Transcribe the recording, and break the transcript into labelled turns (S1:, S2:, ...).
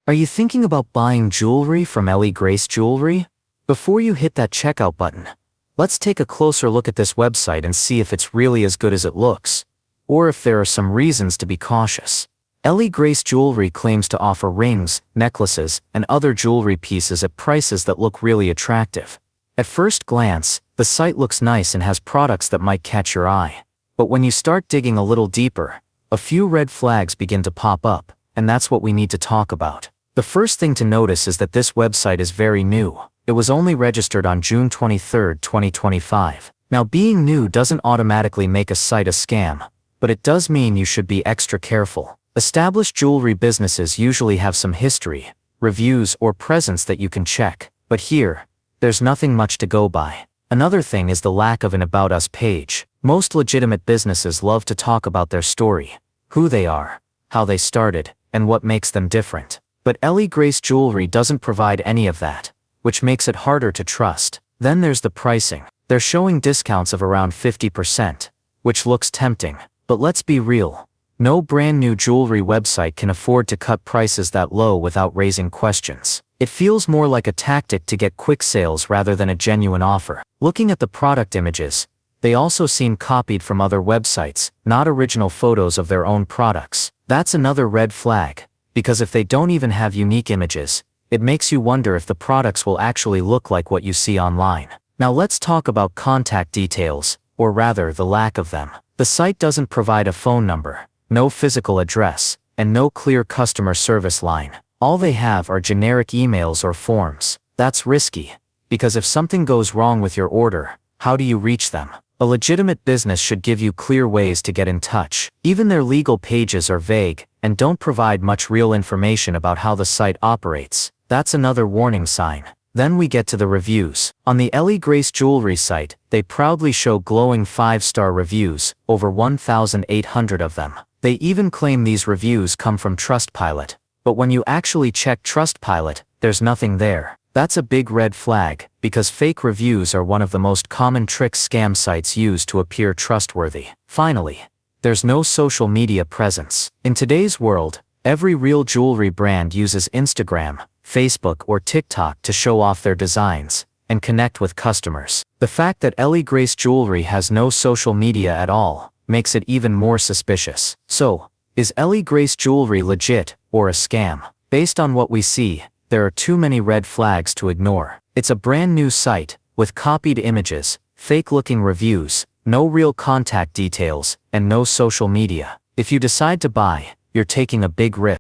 S1: Are you thinking about buying jewelry from Ellie Grace Jewellery? Before you hit that checkout button, let's take a closer look at this website and see if it's really as good as it looks, or if there are some reasons to be cautious. Ellie Grace Jewellery claims to offer rings, necklaces, and other jewelry pieces at prices that look really attractive. At first glance, the site looks nice and has products that might catch your eye. But when you start digging a little deeper, a few red flags begin to pop up, and that's what we need to talk about. The first thing to notice is that this website is very new. It was only registered on June 23, 2025. Now, being new doesn't automatically make a site a scam, but it does mean you should be extra careful. Established jewelry businesses usually have some history, reviews, or presence that you can check, but here, there's nothing much to go by. Another thing is the lack of an About Us page. Most legitimate businesses love to talk about their story, who they are, how they started, and what makes them different. But Ellie Grace Jewellery doesn't provide any of that, which makes it harder to trust. Then there's the pricing. They're showing discounts of around 50%, which looks tempting. But let's be real. No brand new jewelry website can afford to cut prices that low without raising questions. It feels more like a tactic to get quick sales rather than a genuine offer. Looking at the product images, they also seem copied from other websites, not original photos of their own products. That's another red flag, because if they don't even have unique images, it makes you wonder if the products will actually look like what you see online. Now let's talk about contact details, or rather the lack of them. The site doesn't provide a phone number, no physical address, and no clear customer service line. All they have are generic emails or forms. That's risky, because if something goes wrong with your order, how do you reach them? A legitimate business should give you clear ways to get in touch. Even their legal pages are vague and don't provide much real information about how the site operates. That's another warning sign. Then we get to the reviews. On the Ellie Grace Jewellery site, they proudly show glowing 5-star reviews, over 1,800 of them. They even claim these reviews come from Trustpilot. But when you actually check Trustpilot, there's nothing there. That's a big red flag, because fake reviews are one of the most common tricks scam sites use to appear trustworthy. Finally, there's no social media presence. In today's world, every real jewelry brand uses Instagram, Facebook, or TikTok to show off their designs and connect with customers. The fact that Ellie Grace Jewellery has no social media at all makes it even more suspicious. So, is Ellie Grace Jewellery legit or a scam? Based on what we see, there are too many red flags to ignore. It's a brand new site, with copied images, fake-looking reviews, no real contact details, and no social media. If you decide to buy, you're taking a big risk.